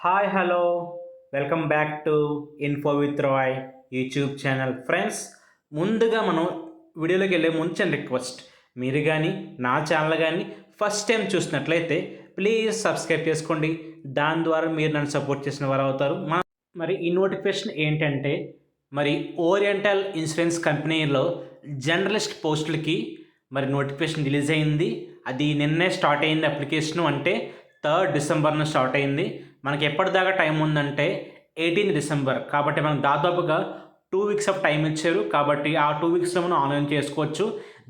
Hi hello welcome back to info with Rai YouTube channel. Friends, ముందుగా మనం వీడియోలోకి వెళ్ళే ముందు చిన్న రిక్వెస్ట్, మీరు కానీ నా ఛానల్ కానీ ఫస్ట్ టైం చూసినట్లయితే ప్లీజ్ సబ్స్క్రైబ్ చేసుకోండి. దాని ద్వారా మీరు నన్ను సపోర్ట్ చేసిన వారు అవుతారు. మరి ఈ నోటిఫికేషన్ ఏంటంటే, మరి ఓరియంటల్ ఇన్సూరెన్స్ కంపెనీలో జర్నలిస్ట్ పోస్టులకి మరి నోటిఫికేషన్ రిలీజ్ అయింది. అది నిన్నే స్టార్ట్ అయింది. అప్లికేషను అంటే 3 డిసెంబర్న స్టార్ట్ అయింది. మనకి ఎప్పటిదాకా టైం ఉందంటే 18 డిసెంబర్. కాబట్టి మనకు దాదాపుగా 2 వీక్స్ ఆఫ్ టైం ఇచ్చారు. కాబట్టి ఆ 2 వీక్స్లో మనం ఆన్లైన్ చేసుకోవచ్చు.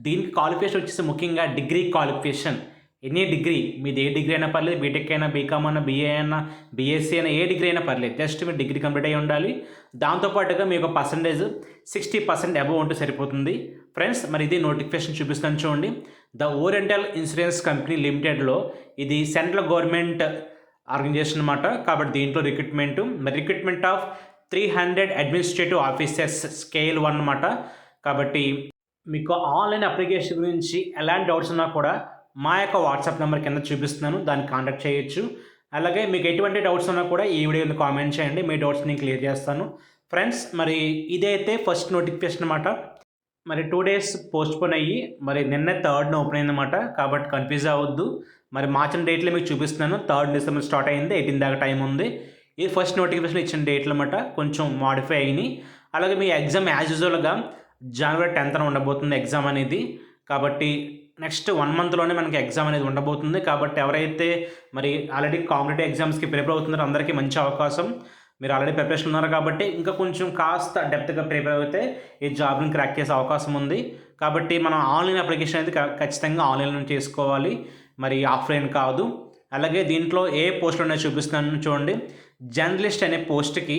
దీనికి క్వాలిఫికేషన్ వచ్చేసి ముఖ్యంగా డిగ్రీ క్వాలిఫికేషన్. ఎనీ డిగ్రీ, మీది ఏ డిగ్రీ అయినా పర్లేదు, బీటెక్ అయినా, బీకామ్ అయినా, బీఏ అయినా, బీఎస్సీ అయినా, ఏ డిగ్రీ అయినా పర్లేదు. జస్ట్ మీరు డిగ్రీ కంప్లీట్ అయ్యి ఉండాలి. దాంతోపాటుగా మీకు పర్సంటేజ్ 60% అబవ్ ఉంటే సరిపోతుంది. ఫ్రెండ్స్, మరి ఇది నోటిఫికేషన్ చూపిస్తాను చూడండి. ద ఓరియంటల్ ఇన్సూరెన్స్ కంపెనీ లిమిటెడ్లో ఇది సెంట్రల్ గవర్నమెంట్ ఆర్గనైజేషన్ అనమాట. కాబట్టి దీంట్లో recruitment of 300 administrative officers scale 1 అనమాట. కాబట్టి మీకు ఆన్లైన్ అప్లికేషన్ గురించి ఎలాంటి డౌట్స్ ఉన్నా కూడా మా యొక్క వాట్సాప్ నెంబర్ కింద చూపిస్తున్నాను, దాన్ని కాంటాక్ట్ చేయొచ్చు. అలాగే మీకు ఎటువంటి డౌట్స్ ఉన్నా కూడా ఈ వీడియోని కామెంట్ చేయండి, మీ డౌట్స్ నేను క్లియర్ చేస్తాను. ఫ్రెండ్స్, మరి ఇదైతే ఫస్ట్ నోటిఫికేషన్ అనమాట. మరి 2 డేస్ పోస్ట్పోన్ అయ్యి మరి నిన్న 3rd ఓపెన్ అయిందన్నమాట. కాబట్టి కన్ఫ్యూజ్ అవ్వద్దు. మరి మార్చిన డేట్లో మీకు చూపిస్తున్నాను. 3 డిసెంబర్ స్టార్ట్ అయింది, 18 దాకా టైం ఉంది. ఇది ఫస్ట్ నోటిఫికేషన్ ఇచ్చిన డేట్లు అనమాట. కొంచెం మాడిఫై అయినాయి. అలాగే మీ ఎగ్జామ్ యాజ్ యూజువల్గా జనవరి 10th ఉండబోతుంది ఎగ్జామ్ అనేది. కాబట్టి నెక్స్ట్ 1 మంత్లోనే మనకి ఎగ్జామ్ అనేది ఉండబోతుంది. కాబట్టి ఎవరైతే మరి ఆల్రెడీ కాంపిటేటివ్ ఎగ్జామ్స్కి ప్రిపేర్ అవుతున్నారో అందరికీ మంచి అవకాశం. మీరు ఆల్రెడీ ప్రిపరేషన్ ఉన్నారు కాబట్టి ఇంకా కొంచెం కాస్త డెప్త్గా ప్రిపేర్ అయితే ఈ జాబ్ని క్రాక్ చేసే అవకాశం ఉంది. కాబట్టి మనం ఆన్లైన్ అప్లికేషన్ అయితే ఖచ్చితంగా ఆన్లైన్లో చేసుకోవాలి, మరి ఆఫ్లైన్ కాదు. అలాగే దీంట్లో ఏ పోస్టులు ఉన్నాయో చూపిస్తున్నాను చూడండి. జర్నలిస్ట్ అనే పోస్ట్కి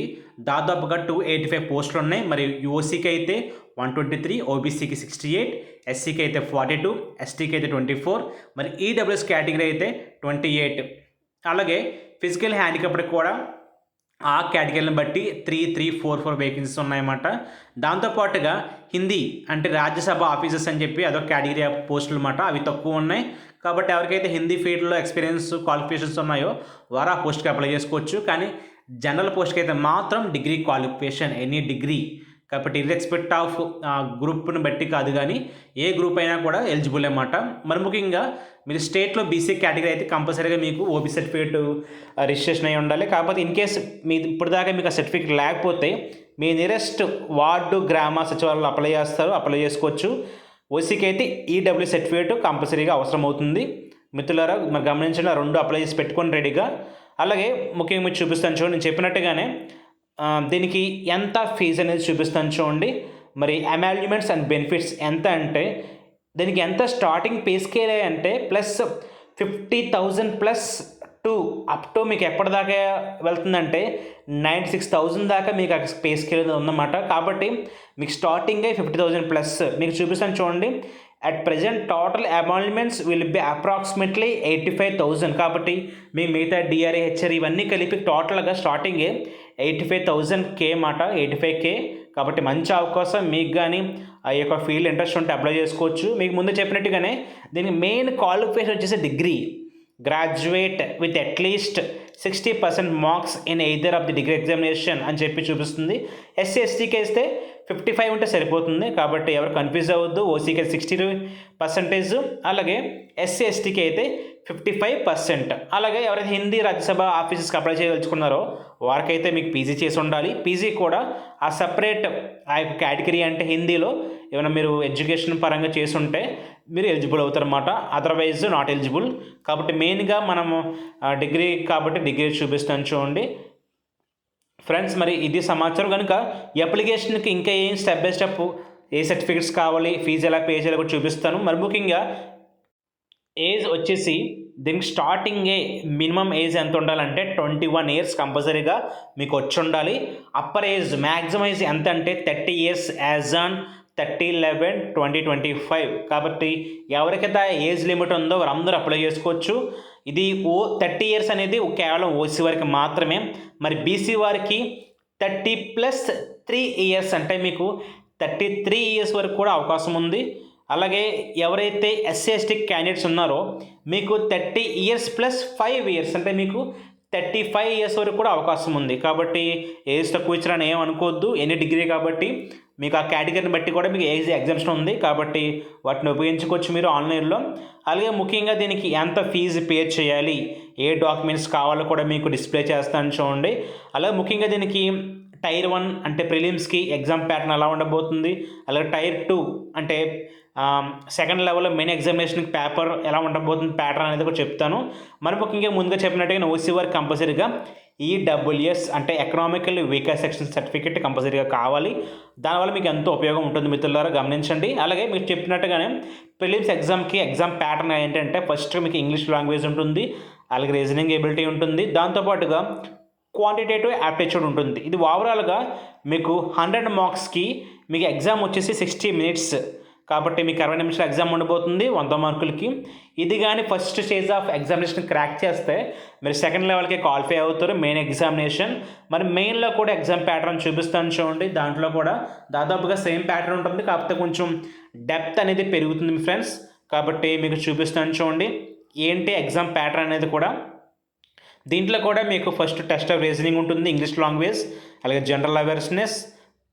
దాదాపుగా 285 పోస్టులు ఉన్నాయి. మరి ఓసీకి అయితే 123, ఓబీసీకి 68, ఎస్సీకి అయితే 42, ఎస్టీకి అయితే 24, మరి ఈడబ్ల్యూఎస్ కేటగిరీ అయితే 28. అలాగే ఫిజికల్ హ్యాండిక్యాప్డ్కి కూడా ఆ కేటగిరీని బట్టి 3,3,4 వేకెన్సీస్ ఉన్నాయన్నమాట. దాంతోపాటుగా హిందీ అంటే రాజ్యసభ ఆఫీసర్స్ అని చెప్పి అదొక కేటగిరీ ఆఫ్ పోస్టులు అన్నమాట. అవి తక్కువ ఉన్నాయి. కాబట్టి ఎవరికైతే హిందీ ఫీల్డ్లో ఎక్స్పీరియన్స్ క్వాలిఫికేషన్స్ ఉన్నాయో వారు ఆ పోస్ట్కి అప్లై చేసుకోవచ్చు. కానీ జనరల్ పోస్ట్కి అయితే మాత్రం డిగ్రీ క్వాలిఫికేషన్, ఎనీ డిగ్రీ. కాబట్టి ఇర్రెస్పెక్ట్ ఆఫ్ గ్రూప్ని బట్టి కాదు, కానీ ఏ గ్రూప్ అయినా కూడా ఎలిజిబుల్ అన్నమాట. మరి ముఖ్యంగా మీరు స్టేట్లో బీసీ కేటగిరీ అయితే కంపల్సరీగా మీకు ఓబీ సర్టిఫికేట్ రిజిస్ట్రేషన్ అయి ఉండాలి. కాకపోతే ఇన్ కేస్ మీ ఇప్పటిదాకా మీకు ఆ సర్టిఫికేట్ లేకపోతే మీ నియరెస్ట్ వార్డు గ్రామ సచివాలయంలో అప్లై చేసుకోవచ్చు. ఓసీకి అయితే ఈడబ్ల్యూ సర్టిఫికేట్ కంపల్సరీగా అవసరం అవుతుంది. మిత్రులారా, మరి గమనించండి, 2 అప్లై చేసి పెట్టుకొని రెడీగా. అలాగే ముఖ్యంగా మీరు చూపిస్తాను చూడండి, నేను చెప్పినట్టుగానే దీనికి ఎంత ఫీజు అనేది చూపిస్తాను చూడండి. మరి అమాల్యుమెంట్స్ అండ్ బెనిఫిట్స్ ఎంత అంటే దీనికి ఎంత స్టార్టింగ్ పే స్కేల్ అంటే ప్లస్ 50,000 ప్లస్ అప్ టు మీకు ఎప్పటిదాకా వెళ్తుందంటే 96,000 దాకా మీకు ఆ పే స్కేల్ ఉందన్నమాట. కాబట్టి మీకు స్టార్టింగే 50,000 ప్లస్ మీకు చూపిస్తాను చూడండి. At present total enrolments will be approximately 85,000. కాబట్టి మీ మిగతా డిఆర్ఏ హెచ్ఆర్ ఇవన్నీ కలిపి టోటల్గా స్టార్టింగే 85,000 మాట, 85K. కాబట్టి మంచి అవకాశం. మీకు కానీ ఆ యొక్క ఫీల్డ్ ఇంట్రెస్ట్ ఉంటే అప్లై చేసుకోవచ్చు. మీకు ముందు చెప్పినట్టుగానే దీనికి మెయిన్ క్వాలిఫికేషన్ వచ్చేసి degree, graduate with at least 60% marks in either of the degree examination అని చెప్పి చూపిస్తుంది. ఎస్సీ ఎస్టీకి వేస్తే 55 ఉంటే సరిపోతుంది. కాబట్టి ఎవరు కన్ఫ్యూజ్ అవ్వద్దు. ఓసీకి 60%, అలాగే ఎస్సీ ఎస్టీకి అయితే 55%. అలాగే ఎవరైతే హిందీ రాజ్యసభ ఆఫీసెస్కి అప్లై చేయదలుచుకున్నారో వారికైతే మీకు పీజీ చేసి ఉండాలి. పీజీ కూడా ఆ సపరేట్ ఆ యొక్క కేటగిరీ అంటే హిందీలో ఏమైనా మీరు ఎడ్యుకేషన్ పరంగా చేసి ఉంటే మీరు ఎలిజిబుల్ అవుతారన్నమాట. Otherwise not eligible. కాబట్టి మెయిన్గా మనము డిగ్రీ కాబట్టి డిగ్రీ చూపిస్తాను చూడండి. ఫ్రెండ్స్, మరి ఇది సమాచారం. కనుక ఈ అప్లికేషన్కి ఇంకా ఏం step by step A certificates కావాలి, ఫీజు ఎలా పే చేయాలో కూడా చూపిస్తాను. మరి ముఖ్యంగా ఏజ్ వచ్చేసి దీనికి స్టార్టింగే మినిమం ఏజ్ ఎంత ఉండాలంటే 21 ఇయర్స్ కంపల్సరీగా మీకు వచ్చి ఉండాలి. అప్పర్ ఏజ్ మ్యాక్సిమం ఏజ్ ఎంత అంటే 30 ఇయర్స్ యాజ్ ఆన్ 30/11/2025. కాబట్టి ఎవరికైతే ఏజ్ లిమిట్ ఉందో వారందరూ అప్లై చేసుకోవచ్చు. ఇది 30 ఇయర్స్ అనేది కేవలం ఓసీ వారికి మాత్రమే. మరి బీసీ వారికి 30+3 ఇయర్స్ అంటే మీకు 33 ఇయర్స్ వరకు కూడా అవకాశం ఉంది. అలాగే ఎవరైతే ఎస్సీ ఎస్టీ క్యాండిడేట్స్ ఉన్నారో మీకు 30 ఇయర్స్ +5 ఇయర్స్ అంటే మీకు 35 ఇయర్స్ వరకు కూడా అవకాశం ఉంది. కాబట్టి ఏజ్ తక్కువ ఇచ్చారని ఏం అనుకోవద్దు. ఎనీ డిగ్రీ కాబట్టి మీకు ఆ కేటగిరీని బట్టి కూడా మీకు ఏజ్ ఎగ్జామ్షన్ ఉంది. కాబట్టి వాటిని ఉపయోగించుకోవచ్చు మీరు ఆన్లైన్లో. అలాగే ముఖ్యంగా దీనికి ఎంత ఫీజు పే చేయాలి, ఏ డాక్యుమెంట్స్ కావాలో కూడా మీకు డిస్ప్లే చేస్తాను చూడండి. అలాగే ముఖ్యంగా దీనికి టైర్ 1 అంటే ప్రిలిమ్స్కి ఎగ్జామ్ ప్యాటర్న్ ఎలా ఉండబోతుంది, అలాగే టైర్ 2 అంటే సెకండ్ లెవెల్లో మెయిన్ ఎగ్జామినేషన్ పేపర్ ఎలా ఉండబోతుంది ప్యాటర్న్ అనేది కూడా చెప్తాను. మరి ముఖ్యంగా ముందుగా చెప్పినట్టుగా ఓసీ వారికి కంపల్సరీగా ఈడబ్ల్యూఎస్ అంటే ఎకనామికల్ వీకర్ సెక్షన్ సర్టిఫికేట్ కంపల్సరీగా కావాలి. దానివల్ల మీకు ఎంతో ఉపయోగం ఉంటుంది మిత్రులారా, గమనించండి. అలాగే మీకు చెప్పినట్టుగానే ప్రిలిమ్స్ ఎగ్జామ్కి ఎగ్జామ్ ప్యాటర్న్ ఏంటంటే ఫస్ట్ మీకు ఇంగ్లీష్ లాంగ్వేజ్ ఉంటుంది, అలాగే రీజనింగ్ ఎబిలిటీ ఉంటుంది, దాంతోపాటుగా క్వాంటిటేటివ్ యాప్టిట్యూడ్ ఉంటుంది. ఇది ఓవరాల్గా మీకు 100 మార్క్స్కి మీకు ఎగ్జామ్ వచ్చేసి 60 మినిట్స్. కాబట్టి మీకు 60 నిమిషాల ఎగ్జామ్ ఉండబోతుంది 100 మార్కులకి. ఇది కానీ first stage of examination crack చేస్తే మీరు సెకండ్ లెవెల్కి క్వాలిఫై అవుతారు, మెయిన్ ఎగ్జామినేషన్. మరి మెయిన్లో కూడా ఎగ్జామ్ ప్యాటర్న్ చూపిస్తాను చూడండి. దాంట్లో కూడా దాదాపుగా సేమ్ ప్యాటర్న్ ఉంటుంది, కాకపోతే కొంచెం డెప్త్ అనేది పెరుగుతుంది మీ ఫ్రెండ్స్. కాబట్టి మీకు చూపిస్తాను చూడండి ఏంటి ఎగ్జామ్ ప్యాటర్న్ అనేది కూడా. దీంట్లో కూడా మీకు ఫస్ట్ టెస్ట్ ఆఫ్ రీజనింగ్ ఉంటుంది, ఇంగ్లీష్ లాంగ్వేజ్, అలాగే జనరల్ అవేర్నెస్,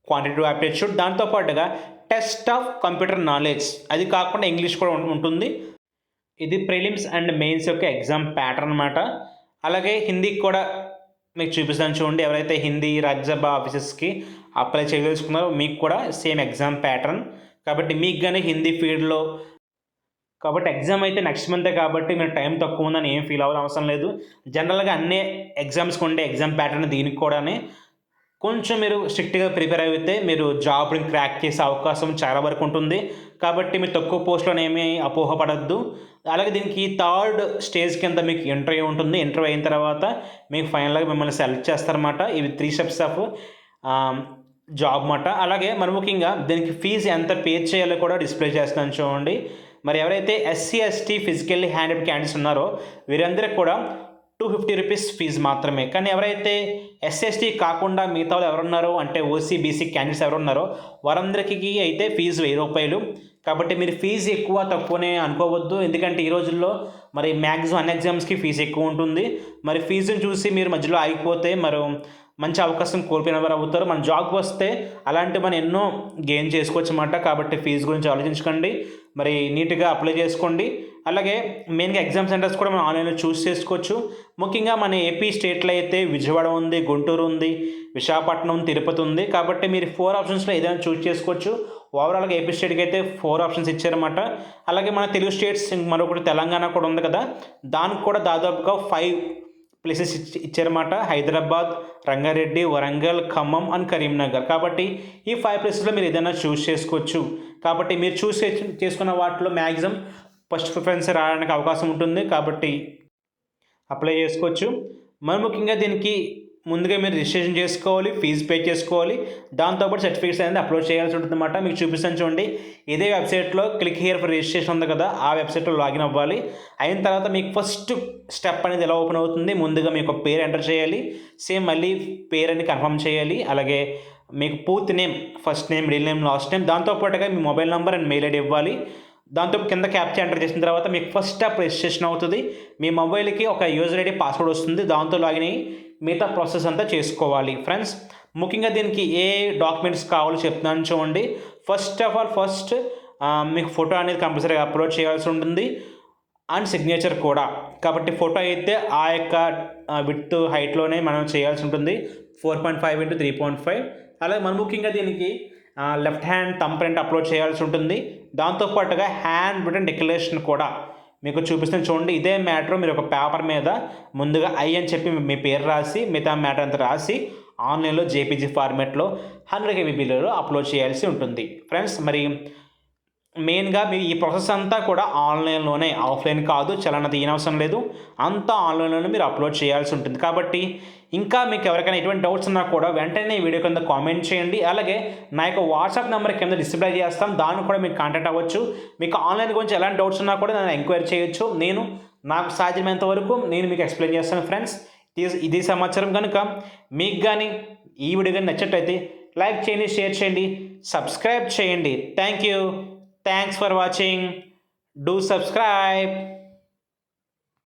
క్వాంటిటేటివ్ యాప్టిట్యూడ్, దాంతోపాటుగా టెస్ట్ ఆఫ్ కంప్యూటర్ నాలెడ్జ్, అది కాకుండా ఇంగ్లీష్ కూడా ఉంటుంది. ఇది ప్రిలిమ్స్ అండ్ మెయిన్స్ యొక్క ఎగ్జామ్ ప్యాటర్న్ అనమాట. అలాగే హిందీకి కూడా మీకు చూపిస్తాను చూడండి. ఎవరైతే హిందీ రాజ్యసభ ఆఫీసెస్కి అప్లై చేయదలుచుకున్నారో మీకు కూడా సేమ్ ఎగ్జామ్ ప్యాటర్న్. కాబట్టి మీకు కానీ హిందీ ఫీల్డ్లో కాబట్టి ఎగ్జామ్ అయితే నెక్స్ట్ మంతే కాబట్టి మీరు టైం తక్కువ ఉందని ఏం ఫీల్ అవ్వాల్సిన అవసరం లేదు. జనరల్గా అన్ని ఎగ్జామ్స్కి ఉండే ఎగ్జామ్ ప్యాటర్న్ దీనికి కూడా కొంచెం మీరు స్ట్రిక్ట్గా ప్రిపేర్ అయితే మీరు జాబ్ని క్రాక్ చేసే అవకాశం చాలా వరకు ఉంటుంది. కాబట్టి మీరు తక్కువ పోస్టులో ఏమీ అపోహపడద్దు. అలాగే దీనికి థర్డ్ స్టేజ్ కింద మీకు ఇంటర్వ్యూ ఉంటుంది. ఇంటర్వ్యూ అయిన తర్వాత మీకు ఫైనల్గా మిమ్మల్ని సెలెక్ట్ చేస్తారన్నమాట. ఇవి 3 స్టెప్స్ ఆఫ్ జాబ్ అన్నమాట. అలాగే మరి ముఖ్యంగా దీనికి ఫీజు ఎంత పే చేయాలో కూడా డిస్ప్లే చేస్తాను చూడండి. మరి ఎవరైతే SC ST physically handicapped candidates ఉన్నారో వీరందరికీ కూడా 250 రూపీస్ ఫీజు మాత్రమే. కానీ ఎవరైతే ఎస్సీ కాకుండా మిగతా వాళ్ళు ఎవరున్నారో అంటే ఓసీ బీసీ క్యాండిడేట్స్ ఎవరున్నారో వారందరికీ అయితే ఫీజు 1000 రూపాయలు. కాబట్టి మీరు ఫీజు ఎక్కువ తక్కువనే అనుకోవద్దు. ఎందుకంటే ఈ రోజుల్లో మరి మ్యాక్సిమం అన్ని ఎగ్జామ్స్కి ఫీజు ఎక్కువ ఉంటుంది. మరి ఫీజుని చూసి మీరు మధ్యలో ఆగిపోతే మరి మంచి అవకాశం కోల్పోయిన వారు అవుతారు. మన జాబ్కి వస్తే అలాంటి మనం ఎన్నో గెయిన్ చేసుకోవచ్చు అన్నమాట. కాబట్టి ఫీజు గురించి ఆలోచించకండి, మరి నీట్గా అప్లై చేసుకోండి. అలాగే మెయిన్గా ఎగ్జామ్ సెంటర్స్ కూడా మనం ఆన్లైన్లో చూస్ చేసుకోవచ్చు. ముఖ్యంగా మన ఏపీ స్టేట్లో అయితే విజయవాడ ఉంది, గుంటూరు ఉంది, విశాఖపట్నం, తిరుపతి ఉంది. కాబట్టి మీరు 4 ఆప్షన్స్లో ఏదైనా చూస్ చేసుకోవచ్చు. ఓవరాల్గా ఏపీ స్టేట్కి అయితే 4 ఆప్షన్స్ ఇచ్చారన్నమాట. అలాగే మన తెలుగు స్టేట్స్ మరొకటి తెలంగాణ కూడా ఉంది కదా, దానికి కూడా దాదాపుగా 5 ప్లేసెస్ ఇచ్చారన్నమాట. హైదరాబాద్, రంగారెడ్డి, వరంగల్, ఖమ్మం అండ్ కరీంనగర్. కాబట్టి ఈ 5 ప్లేసెస్లో మీరు ఏదైనా చూస్ చేసుకోవచ్చు. కాబట్టి మీరు చూస్ చేసుకున్న వాటిలో మ్యాక్సిమం ఫస్ట్ ప్రిఫరెన్స్ రావడానికి అవకాశం ఉంటుంది. కాబట్టి అప్లై చేసుకోవచ్చు. మరి ముఖ్యంగా దీనికి ముందుగా మీరు రిజిస్ట్రేషన్ చేసుకోవాలి, ఫీజు పే చేసుకోవాలి, దాంతోపాటు సర్టిఫికేట్స్ అనేది అప్లోడ్ చేయాల్సి ఉంటుంది అన్నమాట. మీకు చూపిస్తాను చూడండి. ఇదే వెబ్సైట్లో క్లిక్ హియర్ ఫర్ రిజిస్ట్రేషన్ ఉంది కదా, ఆ వెబ్సైట్లో లాగిన్ అవ్వాలి. అయిన తర్వాత మీకు ఫస్ట్ స్టెప్ అనేది ఎలా ఓపెన్ అవుతుంది, ముందుగా మీకు పేరు ఎంటర్ చేయాలి, సేమ్ మళ్ళీ పేరు అని కన్ఫర్మ్ చేయాలి. అలాగే మీకు పూర్తి name, first name, middle name, last name, దాంతోపాటుగా మీ mobile number and mail ID ఇవ్వాలి. దాంతో కింద క్యాప్చా ఎంటర్ చేసిన తర్వాత మీకు ఫస్ట్ స్టెప్ రిజిస్ట్రేషన్ అవుతుంది. మీ మొబైల్కి ఒక యూజర్ ఐడి పాస్వర్డ్ వస్తుంది, దాంతో లాగిన్ అయ్యి మిగతా ప్రాసెస్ అంతా చేసుకోవాలి. ఫ్రెండ్స్ ముఖ్యంగా దీనికి ఏ డాక్యుమెంట్స్ కావాలో చెప్తున్నాను చూడండి. ఫస్ట్ ఆఫ్ ఆల్ మీకు ఫోటో అనేది కంపల్సరీగా అప్లోడ్ చేయాల్సి ఉంటుంది అండ్ సిగ్నేచర్ కూడా. కాబట్టి ఫోటో అయితే ఆ యొక్క విడ్త్ హైట్లోనే మనం చేయాల్సి ఉంటుంది, 4.5 x 3.5. అలాగే మన ముఖ్యంగా దీనికి left hand thumb print upload చేయాల్సి ఉంటుంది. దాంతోపాటుగా హ్యాండ్ రిటన్ డిక్లరేషన్ కూడా మీకు చూపిస్తాను చూడండి. ఇదే మ్యాటర్ మీరు ఒక పేపర్ మీద ముందుగా ఐ అని చెప్పి మీ పేరు రాసి మిగతా మ్యాటర్ అంతా రాసి ఆన్లైన్లో జేపీజీ ఫార్మాట్లో 100 KBలో అప్లోడ్ చేయాల్సి ఉంటుంది. ఫ్రెండ్స్ మరి మెయిన్గా మీ ఈ ప్రాసెస్ అంతా కూడా ఆన్లైన్లోనే, ఆఫ్లైన్ కాదు, చలన తీయనవసరం లేదు, అంతా ఆన్లైన్లోనే మీరు అప్లోడ్ చేయాల్సి ఉంటుంది. కాబట్టి ఇంకా మీకు ఎవరికైనా ఎటువంటి డౌట్స్ ఉన్నా కూడా వెంటనే వీడియో కింద కామెంట్ చేయండి. అలాగే నా యొక్క వాట్సాప్ నెంబర్ కింద డిస్ప్లే చేస్తాం, దాన్ని కూడా మీకు కాంటాక్ట్ అవ్వచ్చు. మీకు ఆన్లైన్ గురించి ఎలాంటి డౌట్స్ ఉన్నా కూడా నన్ను ఎంక్వైరీ చేయొచ్చు. నాకు సాధ్యమైనంత వరకు నేను మీకు ఎక్స్ప్లెయిన్ చేస్తాను. ఫ్రెండ్స్ ఇది సమాచారం కనుక మీకు కానీ ఈ వీడియో కానీ నచ్చినట్లయితే లైక్ చేయండి, షేర్ చేయండి, సబ్స్క్రైబ్ చేయండి. Thank you. Thanks for watching. Do subscribe.